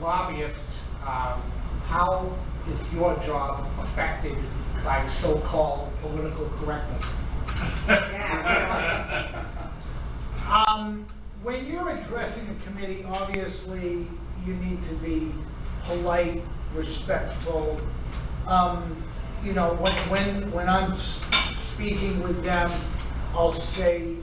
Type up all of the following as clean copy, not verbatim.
lobbyist, how is your job affected by so-called political correctness? When you're addressing a committee, obviously you need to be polite, respectful. You know, when I'm speaking with them, I'll say,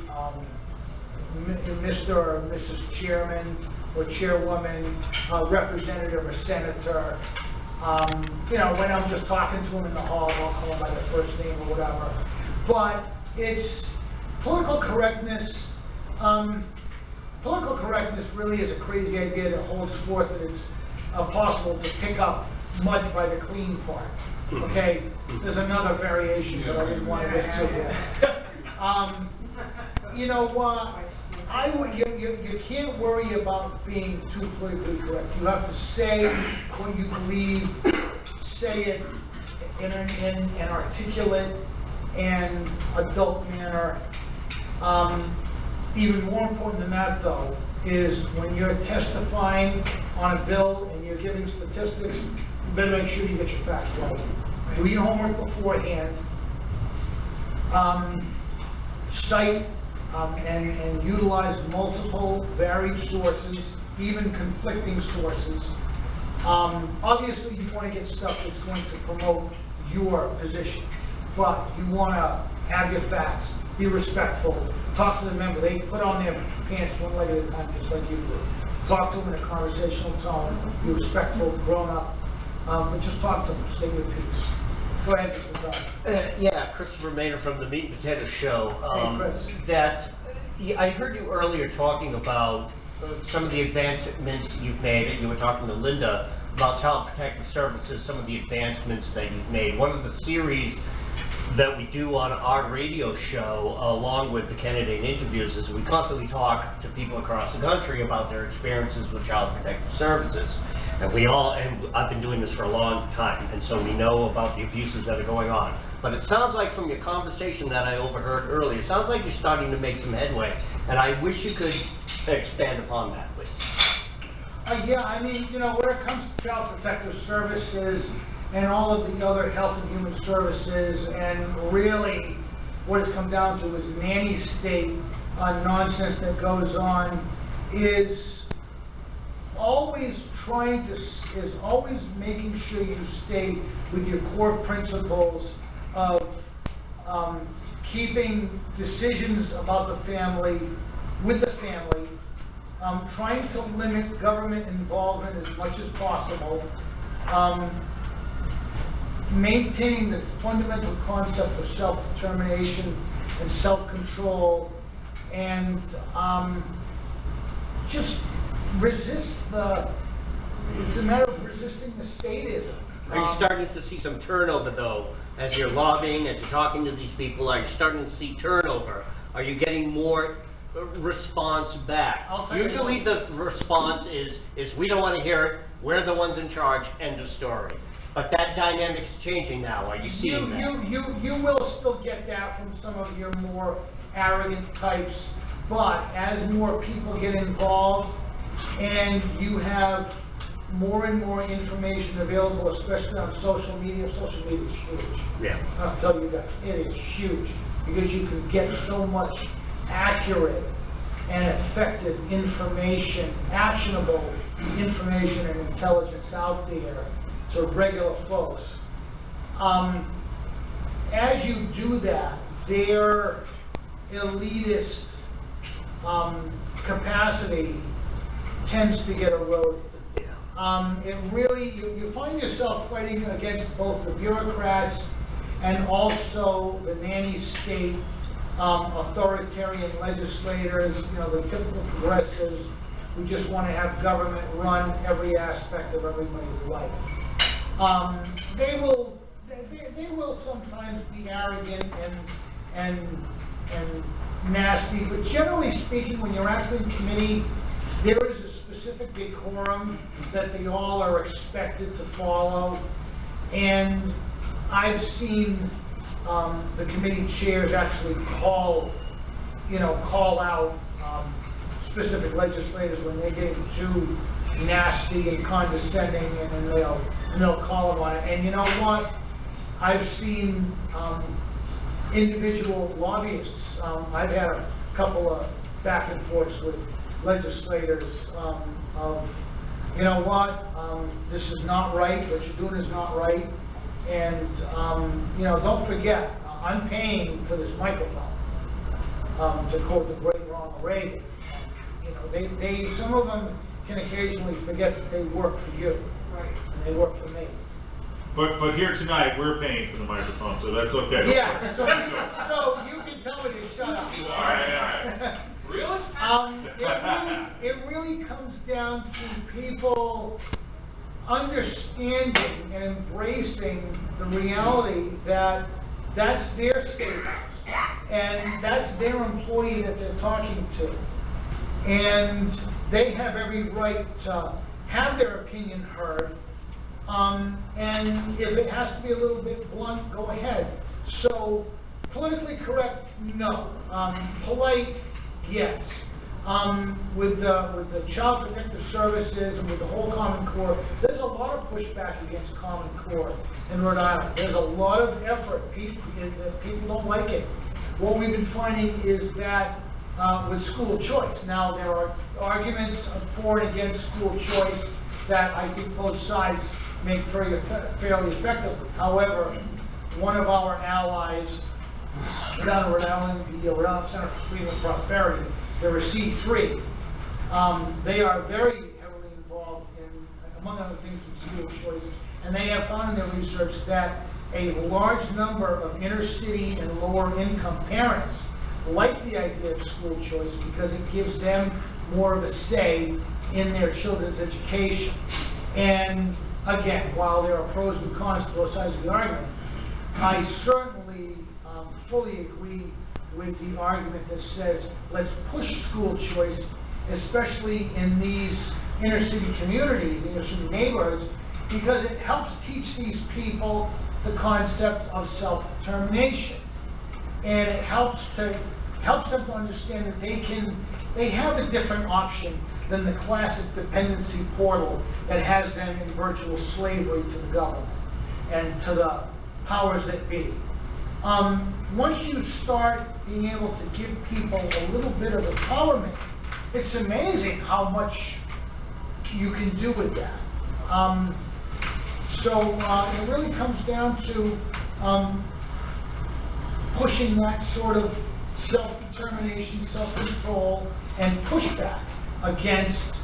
Mr. or Mrs. Chairman or Chairwoman, Representative or Senator. You know, when I'm just talking to them in the hall, I'll call them by their first name or whatever. But it's political correctness. Political correctness really is a crazy idea that holds forth that it's possible to pick up mud by the clean part. Okay, there's another variation, but I didn't want to get to it. You know what? You can't worry about being too politically correct. You have to say what you believe, say it in an articulate and adult manner. Even more important than that, though, is when you're testifying on a bill and you're giving statistics, you better make sure you get your facts right. Do your homework beforehand. Cite and utilize multiple varied sources, even conflicting sources. Obviously, you want to get stuff that's going to promote your position, but you want to have your facts, be respectful, talk to the member. They put on their pants one leg at a time, just like you do. Talk to them in a conversational tone, be respectful, grown up, but just talk to them, stay your peace. Go ahead, Mr. Todd. Yeah, Christopher Maynard from the Meat and Potato Show. I heard you earlier talking about some of the advancements you've made. You were talking to Linda about Child Protective Services, some of the advancements that you've made. One of the series that we do on our radio show, along with the candidate interviews, is we constantly talk to people across the country about their experiences with Child Protective Services. And I've been doing this for a long time, and so we know about the abuses that are going on. But it sounds like from your conversation that I overheard earlier, it sounds like you're starting to make some headway, and I wish you could expand upon that, please. Yeah, I mean, you know, when it comes to Child Protective Services and all of the other health and human services, and really what it's come down to is nanny state nonsense that goes on, is always always making sure you stay with your core principles of keeping decisions about the family with the family, trying to limit government involvement as much as possible, maintaining the fundamental concept of self-determination and self-control, and just resist it's a matter of resisting the statism. Are you starting to see some turnover, though, as you're lobbying, as you're talking to these people? Are you starting to see turnover? Are you getting more response back? Usually the response is we don't want to hear it, we're the ones in charge, end of story. But that dynamic's changing now. Are you seeing that? You will still get that from some of your more arrogant types, but as more people get involved and you have more and more information available, especially on social media is huge. Yeah. I'll tell you that, it is huge, because you can get so much accurate and effective information, actionable information and intelligence out there to regular folks. As you do that, their elitist capacity tends to get eroded. It really, you find yourself fighting against both the bureaucrats and also the nanny state authoritarian legislators, you know, the typical progressives who just want to have government run every aspect of everybody's life. They will sometimes be arrogant and nasty, but generally speaking, when you're actually in committee, there is a specific decorum that they all are expected to follow, and I've seen the committee chairs actually call out specific legislators when they're getting too nasty and condescending, and then they'll call them on it. And you know what? I've seen individual lobbyists. I've had a couple of back and forths with legislators of, you know what, this is not right, what you're doing is not right, and you know, don't forget, I'm paying for this microphone, to quote the great Ronald Reagan. You know, they some of them can occasionally forget that they work for you, right, and they work for me. But here tonight, we're paying for the microphone, so that's okay. Yeah, so you can tell me to shut up. All right. Really? It really comes down to people understanding and embracing the reality that that's their state house, and that's their employee that they're talking to. And they have every right to have their opinion heard. And if it has to be a little bit blunt, go ahead. So, politically correct, no. Polite, yes. With the Child Protective Services and with the whole Common Core, there's a lot of pushback against Common Core in Rhode Island. There's a lot of effort. People don't like it. What we've been finding is that with school choice, now there are arguments for and against school choice that I think both sides make fairly effectively. However, one of our allies down in Rhode Island, the Rhode Island Center for Freedom and Prosperity, they're a C3. They are very heavily involved in, among other things, in school choice, and they have found in their research that a large number of inner city and lower income parents like the idea of school choice because it gives them more of a say in their children's education. And again, while there are pros and cons to both sides of the argument, I certainly fully agree with the argument that says let's push school choice, especially in these inner city communities, inner city neighborhoods, because it helps teach these people the concept of self-determination, and it helps them to understand that they have a different option than the classic dependency portal that has them in virtual slavery to the government and to the powers that be. Once you start being able to give people a little bit of empowerment, it's amazing how much you can do with that. So it really comes down to pushing that sort of self-determination, self-control, and pushback against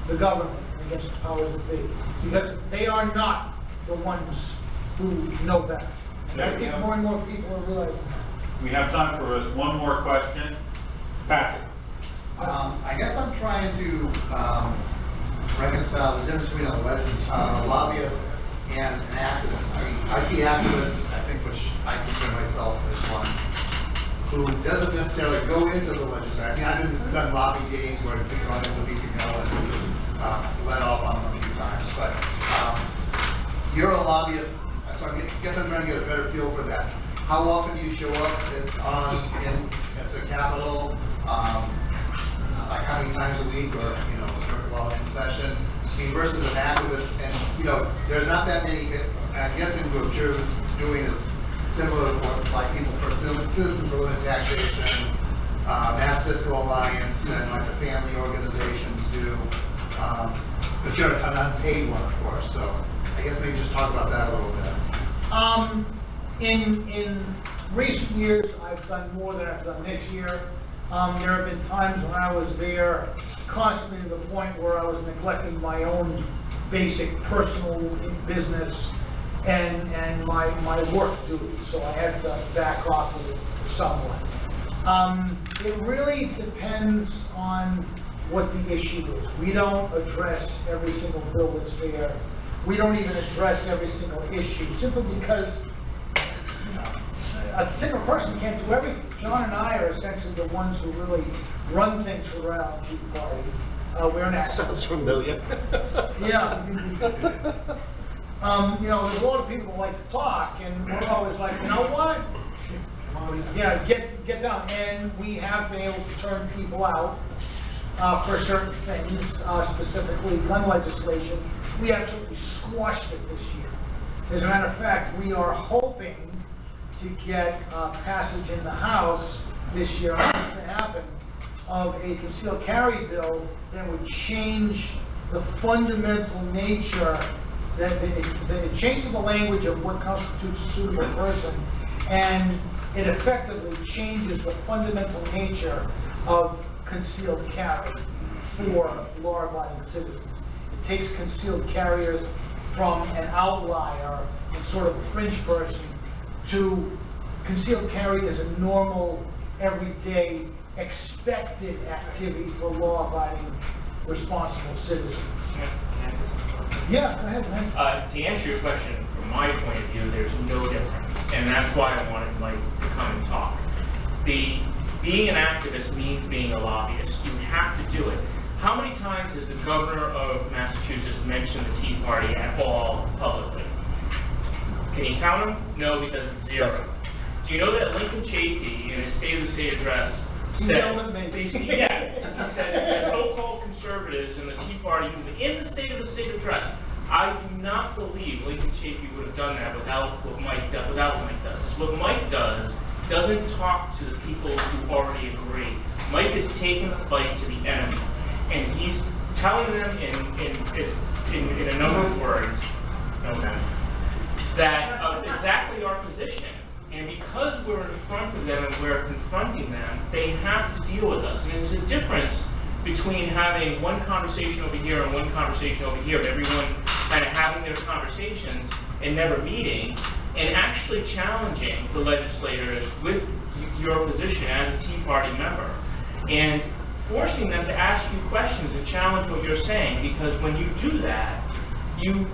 the government, against the powers that be, because they are not the ones who know better. And I think more and more people are realizing that. We have time for one more question. Patrick. I guess I'm trying to reconcile the difference between a lobbyist and an activist. I mean, I see activists, I think, which I consider myself as one, who doesn't necessarily go into the legislature. I mean, I've done lobby days where I've run into Beacon Hill and let off on them a few times. But you're a lobbyist, so I guess I'm trying to get a better feel for that. How often do you show up at the Capitol? Like how many times a week, or while it's in session? I mean, versus an activist, and there's not that many. I'm guessing what you're doing is similar to what like people for Citizens for Limited Taxation, Mass Fiscal Alliance, and like the family organizations do. But you're an unpaid one, of course. So I guess maybe just talk about that a little bit. In recent years, I've done more than I've done this year. There have been times when I was there constantly to the point where I was neglecting my own basic personal business and my work duties, so I had to back off of it somewhat. It really depends on what the issue is. We don't address every single bill that's there. We don't even address every single issue, simply because a single person can't do everything. John and I are essentially the ones who really run things for the Rhode Island Tea Party. We're an Sounds familiar. Yeah. There's a lot of people who like to talk, and we're always like, you know what? Yeah, get down. And we have been able to turn people out. for certain things, specifically gun legislation. We absolutely squashed it this year. As a matter of fact, we are hoping to get passage in the House this year, to happen, of a concealed carry bill that would change the fundamental nature, that it changes the language of what constitutes a suitable person, and it effectively changes the fundamental nature of concealed carry for law-abiding citizens. It takes concealed carriers from an outlier and sort of a fringe person to concealed carry as a normal, everyday, expected activity for law-abiding, responsible citizens. Yeah, go ahead, man. To answer your question, from my point of view, there's no difference, and that's why I wanted Mike to come and talk. Being an activist means being a lobbyist. You have to do it. How many times has the governor of Massachusetts mentioned the Tea Party at all publicly? Can you count them? No, because it's zero. Do you know that Lincoln Chafee, in his State of the State address, said, he said the so-called conservatives and the Tea Party in the State address, I do not believe Lincoln Chafee would have done that without what Mike does. Because what Mike doesn't talk to the people who already agree. Mike is taking the fight to the enemy, and he's telling them in a number of words, that exactly our position. And because we're in front of them and we're confronting them, they have to deal with us. And there's a difference between having one conversation over here and one conversation over here, of everyone kind of having their conversations and never meeting, and actually challenging the legislators with your position as a Tea Party member, and forcing them to ask you questions and challenge what you're saying. Because when you do that, you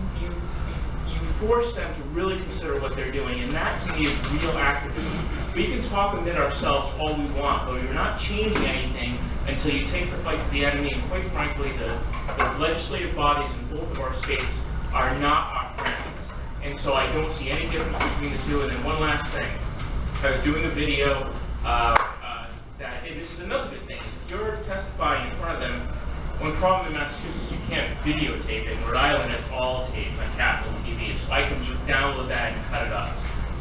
force them to really consider what they're doing, and that to me is real activism. We can talk amid ourselves all we want, but you're not changing anything until you take the fight to the enemy. And quite frankly, the legislative bodies in both of our states are not our friends, and so I don't see any difference between the two. And then one last thing, I was doing a video and this is another good thing, if you're testifying in front of them, one problem in Massachusetts, you can't videotape it. In Rhode Island, it's all taped on Capitol TV, so I can just download that and cut it up.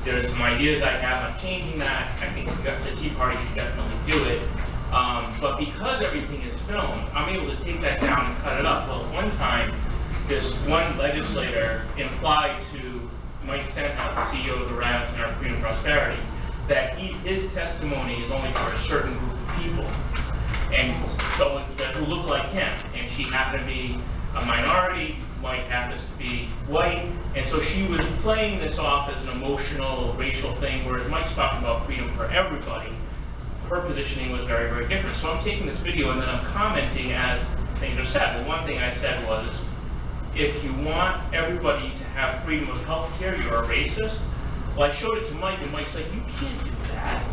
There's some ideas I have on changing that. I think the Tea Party should definitely do it. But because everything is filmed, I'm able to take that down and cut it up. Well, one time, this one legislator implied to Mike Stenhouse, the CEO of the Rally Center for Freedom and Prosperity, that his testimony is only for a certain group of people, and so who look like him, and she happened to be a minority. Mike happens to be white, and so she was playing this off as an emotional, racial thing, whereas Mike's talking about freedom for everybody. Her positioning was very, very different. So I'm taking this video and then I'm commenting as things are said. Well, one thing I said was, if you want everybody to have freedom of health care, you're a racist. Well, I showed it to Mike, and Mike's like, you can't do that.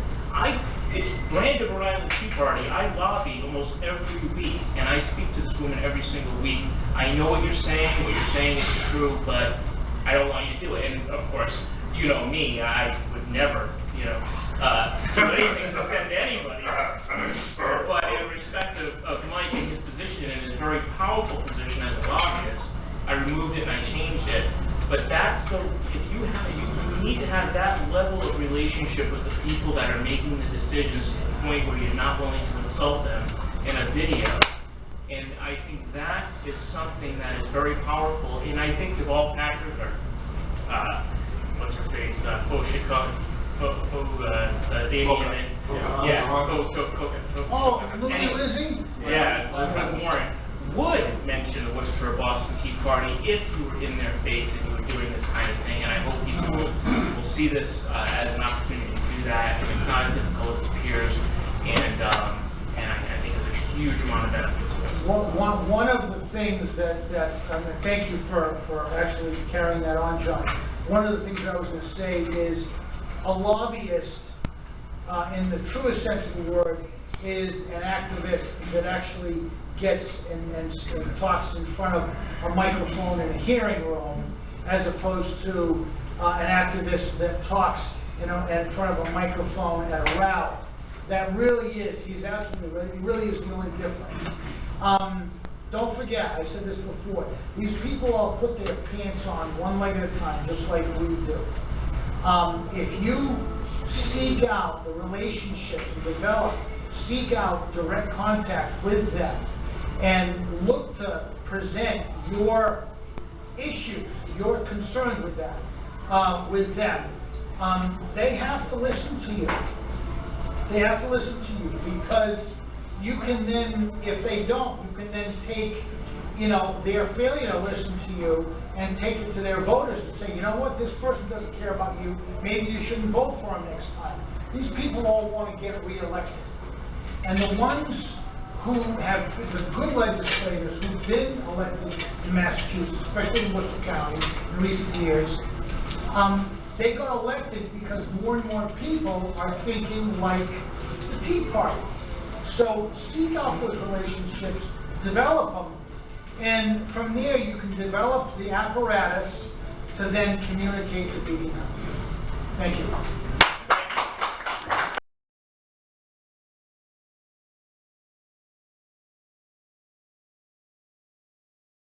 It's brand of Rhode Island Tea Party. I lobby almost every week, and I speak to this woman every single week. I know what you're saying is true, but I don't want you to do it. And of course, you know me, I would never, do anything to offend anybody. But in respect of Mike and his position, and his very powerful position as a lobbyist, I removed it and I changed it. But that's you need to have that level of relationship with the people that are making the decisions to the point where you're not willing to insult them in a video. And I think that is something that is very powerful. And I think of all Patrick, or what's her face, Lizzie? Yeah, Elizabeth Warren would mention the Worcester or Boston Tea Party if you were in their face and you were doing this kind of thing. And I hope people will see this as an opportunity to do that. And it's not as difficult as it appears. And I think there's a huge amount of benefits to it. One of the things that thank you for actually carrying that on, John. One of the things that I was going to say is a lobbyist, in the truest sense of the word, is an activist that actually gets and talks in front of a microphone in a hearing room, as opposed to an activist that talks, in front of a microphone at a rally. That really is, he's absolutely right, it really is the only difference. Don't forget, I said this before, these people all put their pants on one leg at a time, just like we do. If you seek out the relationships and develop, seek out direct contact with them, and look to present your issues, your concerns with that, with them, they have to listen to you. They have to listen to you, because you can then, if they don't, you can then take, their failure to listen to you and take it to their voters and say, you know what, this person doesn't care about you, maybe you shouldn't vote for him next time. These people all want to get reelected. And the ones who have, the good legislators who've been elected in Massachusetts, especially in Worcester County in recent years, they got elected because more and more people are thinking like the Tea Party. So seek out those relationships, develop them, and from there you can develop the apparatus to then communicate to people. Thank you.